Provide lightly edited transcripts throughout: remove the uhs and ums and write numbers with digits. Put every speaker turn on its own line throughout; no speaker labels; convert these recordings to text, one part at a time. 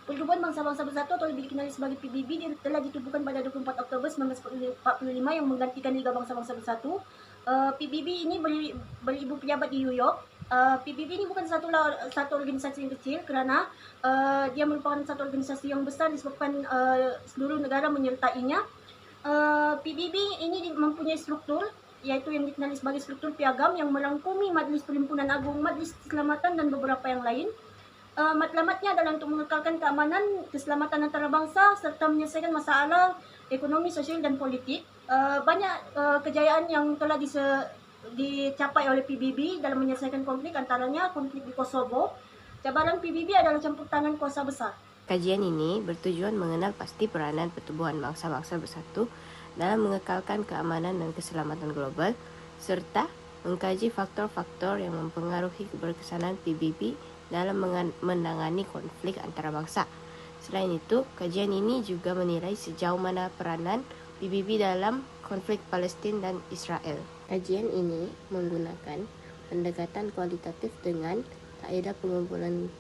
Pertubuhan Bangsa-Bangsa Bersatu atau lebih dikenali sebagai PBB telah ditubuhkan pada 24 Oktober 1945 yang menggantikan Liga Bangsa-Bangsa Bersatu. PBB ini beribu pejabat di New York. PBB ini bukan satu organisasi yang kecil kerana dia merupakan satu organisasi yang besar disebabkan seluruh negara menyertainya. PBB ini mempunyai struktur yaitu yang dikenali sebagai struktur piagam yang merangkumi Majlis Perhimpunan Agung, Majlis Keselamatan dan beberapa yang lain. Matlamatnya adalah untuk mengekalkan keamanan, keselamatan antarabangsa serta menyelesaikan masalah ekonomi, sosial dan politik. Banyak kejayaan yang telah dicapai oleh PBB dalam menyelesaikan konflik, antaranya konflik di Kosovo. Cabaran PBB adalah campur tangan kuasa besar.
Kajian ini bertujuan mengenal pasti peranan Pertubuhan Bangsa-Bangsa Bersatu dalam mengekalkan keamanan dan keselamatan global, serta mengkaji faktor-faktor yang mempengaruhi keberkesanan PBB dalam menangani konflik antarabangsa. Selain itu, kajian ini juga menilai sejauh mana peranan PBB dalam konflik Palestin dan Israel. Kajian ini menggunakan pendekatan kualitatif dengan kaedah pengumpulan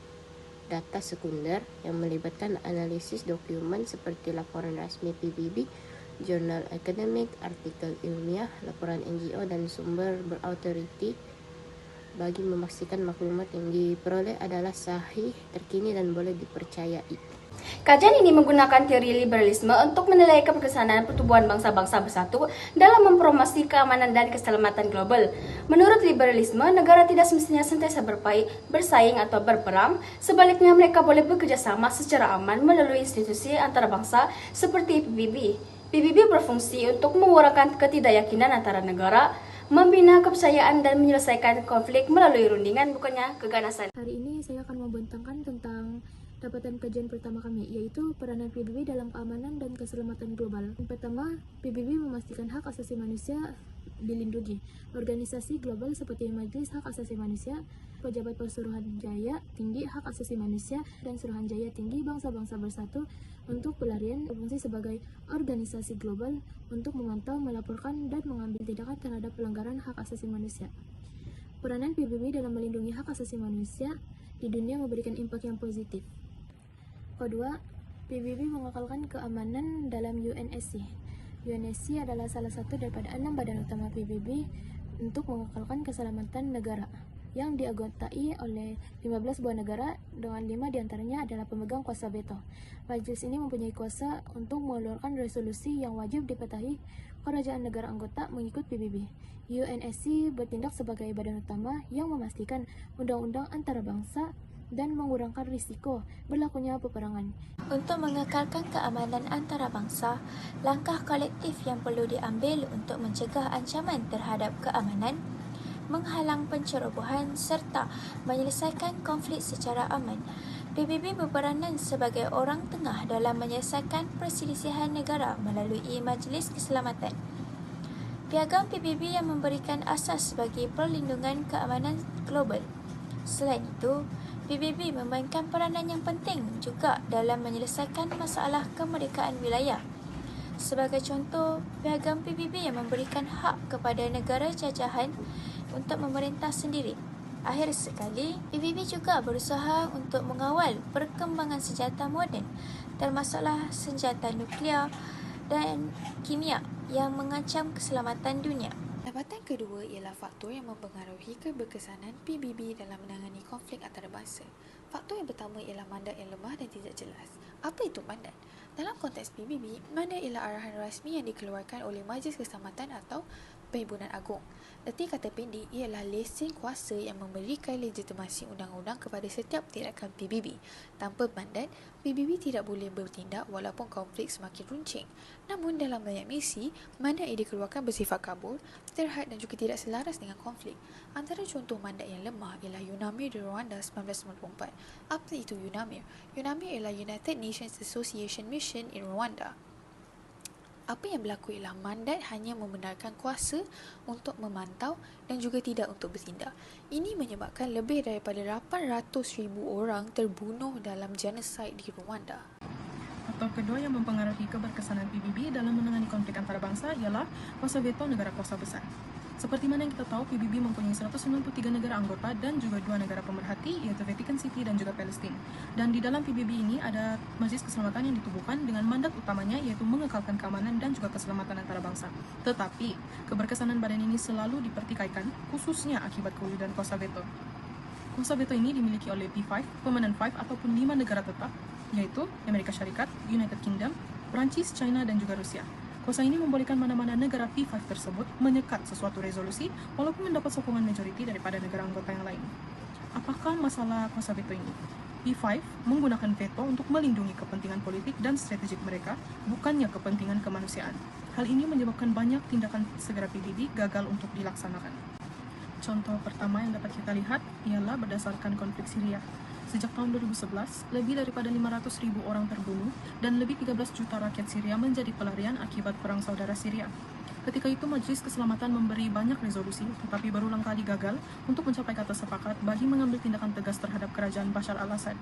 data sekunder yang melibatkan analisis dokumen seperti laporan rasmi PBB, jurnal akademik, artikel ilmiah, laporan NGO dan sumber berautoriti bagi memastikan maklumat yang diperoleh adalah sahih, terkini dan boleh dipercayai.
Kajian ini menggunakan teori liberalisme untuk menilai keberkesanan Pertubuhan Bangsa-Bangsa Bersatu dalam mempromosi keamanan dan keselamatan global. Menurut liberalisme, negara tidak semestinya sentiasa bersaing atau berperang. Sebaliknya, mereka boleh bekerjasama secara aman melalui institusi antarabangsa seperti PBB. PBB berfungsi untuk mengurangkan ketidakyakinan antara negara, membina kepercayaan dan menyelesaikan konflik melalui rundingan, bukannya keganasan.
Hari ini saya akan membentangkan tentang dapatan kajian pertama kami, yaitu peranan PBB dalam keamanan dan keselamatan global. Yang pertama, PBB memastikan hak asasi manusia dilindungi. Organisasi global seperti Majelis Hak Asasi Manusia, Pejabat Suruhanjaya Tinggi Hak Asasi Manusia, dan Suruhanjaya Tinggi Bangsa-Bangsa Bersatu untuk pelarian berfungsi sebagai organisasi global untuk memantau, melaporkan, dan mengambil tindakan terhadap pelanggaran hak asasi manusia. Peranan PBB dalam melindungi hak asasi manusia di dunia memberikan impak yang positif. Kedua, PBB mengekalkan keamanan dalam UNSC. UNSC adalah salah satu daripada 6 badan utama PBB untuk mengekalkan keselamatan negara yang dianggotai oleh 15 buah negara, dengan 5 diantaranya adalah pemegang kuasa veto. Majelis ini mempunyai kuasa untuk mengeluarkan resolusi yang wajib dipatuhi kerajaan negara anggota mengikut PBB. UNSC bertindak sebagai badan utama yang memastikan undang-undang antarabangsa dan mengurangkan risiko berlakunya peperangan.
Untuk mengekalkan keamanan antarabangsa, langkah kolektif yang perlu diambil untuk mencegah ancaman terhadap keamanan, menghalang pencerobohan serta menyelesaikan konflik secara aman. PBB berperanan sebagai orang tengah dalam menyelesaikan perselisihan negara melalui Majlis Keselamatan. Piagam PBB yang memberikan asas bagi perlindungan keamanan global. Selain itu, PBB memainkan peranan yang penting juga dalam menyelesaikan masalah kemerdekaan wilayah. Sebagai contoh, piagam PBB yang memberikan hak kepada negara jajahan untuk memerintah sendiri. Akhir sekali, PBB juga berusaha untuk mengawal perkembangan senjata moden, termasuklah senjata nuklear dan kimia yang mengancam keselamatan dunia.
Dapatan kedua ialah faktor yang mempengaruhi keberkesanan PBB dalam menangani konflik antarabangsa. Faktor yang pertama ialah mandat yang lemah dan tidak jelas. Apa itu mandat? Dalam konteks PBB, mandat ialah arahan rasmi yang dikeluarkan oleh Majlis Keselamatan atau Perhimpunan Agung. Erti kata pendek ialah lesen kuasa yang memberikan legitimasi undang-undang kepada setiap tindakan PBB. Tanpa mandat, PBB tidak boleh bertindak walaupun konflik semakin runcing. Namun dalam banyak misi, mandat yang dikeluarkan bersifat kabur, terhad dan juga tidak selaras dengan konflik. Antara contoh mandat yang lemah ialah UNAMIR di Rwanda 1994. Apa itu UNAMIR? UNAMIR ialah United Nations Association Mission in Rwanda. Apa yang berlaku ialah mandat hanya membenarkan kuasa untuk memantau dan juga tidak untuk bertindak. Ini menyebabkan lebih daripada 800,000 orang terbunuh dalam genosid di Rwanda.
Faktor kedua yang mempengaruhi keberkesanan PBB dalam menangani konflik antarabangsa ialah kuasa veto negara kuasa besar. Seperti mana yang kita tahu, PBB mempunyai 193 negara anggota dan juga 2 negara pemerhati, yaitu Vatican City dan juga Palestina. Dan di dalam PBB ini ada Majelis Keselamatan yang ditubuhkan dengan mandat utamanya yaitu mengekalkan keamanan dan juga keselamatan antarabangsa. Tetapi, keberkesanan badan ini selalu dipertikaikan, khususnya akibat kewujudan kuasa veto. Kuasa veto ini dimiliki oleh P5, Permanent 5 ataupun 5 negara tetap, yaitu Amerika Syarikat, United Kingdom, Prancis, China, dan juga Rusia. Kuasa ini membolehkan mana-mana negara P5 tersebut menyekat sesuatu resolusi walaupun mendapat sokongan majoriti daripada negara anggota yang lain. Apakah masalah kuasa veto ini? P5 menggunakan veto untuk melindungi kepentingan politik dan strategik mereka, bukannya kepentingan kemanusiaan. Hal ini menyebabkan banyak tindakan segera PBB gagal untuk dilaksanakan. Contoh pertama yang dapat kita lihat ialah berdasarkan konflik Syria. Sejak tahun 2011, lebih daripada 500.000 orang terbunuh dan lebih 13 juta rakyat Syria menjadi pelarian akibat perang saudara Syria. Ketika itu, Majelis Keselamatan memberi banyak resolusi, tetapi berulang kali gagal untuk mencapai kata sepakat bagi mengambil tindakan tegas terhadap kerajaan Bashar al-Assad.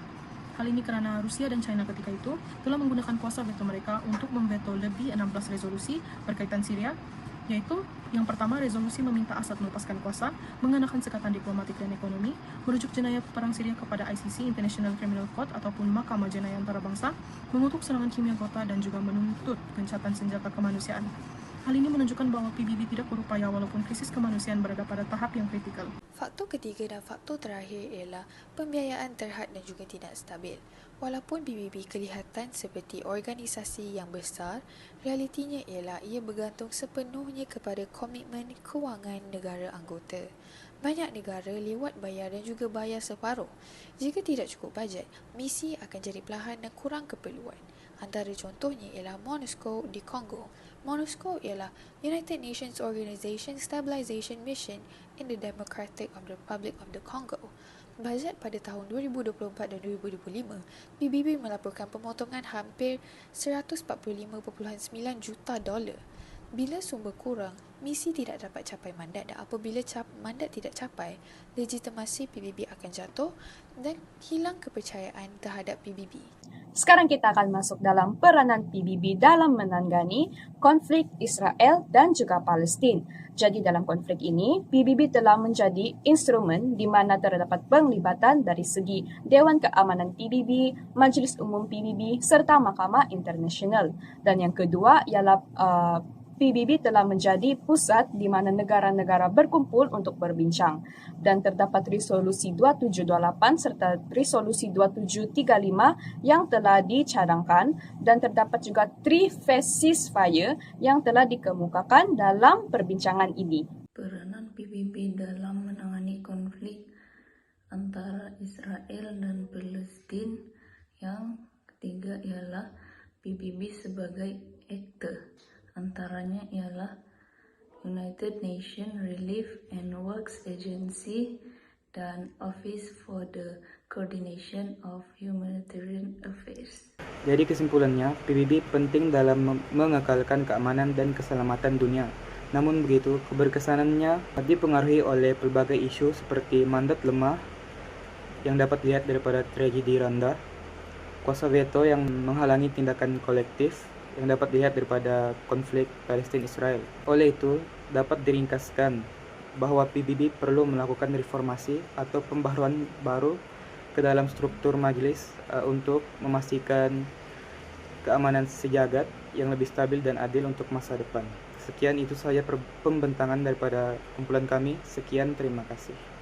Hal ini karena Rusia dan China ketika itu telah menggunakan kuasa veto mereka untuk memveto lebih 16 resolusi berkaitan Syria, yaitu yang pertama, resolusi meminta Assad melepaskan kuasa, mengenakan sekatan diplomatik dan ekonomi, merujuk jenayah perang Syria kepada ICC International Criminal Court ataupun Mahkamah Jenayah Antarabangsa, mengutuk serangan kimia kota dan juga menuntut gencatan senjata kemanusiaan. Hal ini menunjukkan bahwa PBB tidak berupaya walaupun krisis kemanusiaan berada pada tahap yang kritikal.
Faktor ketiga dan faktor terakhir ialah pembiayaan terhad dan juga tidak stabil. Walaupun PBB kelihatan seperti organisasi yang besar, realitinya ialah ia bergantung sepenuhnya kepada komitmen kewangan negara anggota. Banyak negara lewat bayar dan juga bayar separuh. Jika tidak cukup bajet, misi akan jadi perlahan dan kurang keperluan. Antara contohnya ialah MONUSCO di Kongo. MONUSCO ialah United Nations Organization Stabilization Mission in the Democratic Republic of the Congo. Bajet pada tahun 2024 dan 2025, PBB melaporkan pemotongan hampir 145.9 juta dolar. Bila sumber kurang, misi tidak dapat capai mandat, dan apabila mandat tidak capai, legitimasi PBB akan jatuh dan hilang kepercayaan terhadap PBB.
Sekarang kita akan masuk dalam peranan PBB dalam menangani konflik Israel dan juga Palestin. Jadi dalam konflik ini, PBB telah menjadi instrumen di mana terdapat penglibatan dari segi Dewan Keamanan PBB, Majelis Umum PBB, serta Mahkamah Internasional. Dan yang kedua ialah PBB telah menjadi pusat di mana negara-negara berkumpul untuk berbincang, dan terdapat resolusi 2728 serta resolusi 2735 yang telah dicadangkan, dan terdapat juga three-phase ceasefire yang telah dikemukakan dalam perbincangan ini.
Peranan PBB dalam menangani konflik antara Israel dan Palestina. Yang ketiga ialah PBB sebagai aktor. Antaranya ialah United Nations Relief and Works Agency dan Office for the Coordination of Humanitarian Affairs.
Jadi kesimpulannya, PBB penting dalam mengekalkan keamanan dan keselamatan dunia. Namun begitu, keberkesanannya dipengaruhi oleh pelbagai isu seperti mandat lemah yang dapat dilihat daripada tragedi Randa, kuasa veto yang menghalangi tindakan kolektif yang dapat dilihat daripada konflik Palestina-Israel. Oleh itu, dapat diringkaskan bahwa PBB perlu melakukan reformasi atau pembaharuan baru ke dalam struktur majelis untuk memastikan keamanan sejagat yang lebih stabil dan adil untuk masa depan. Sekian itu saja pembentangan daripada kumpulan kami. Sekian, terima kasih.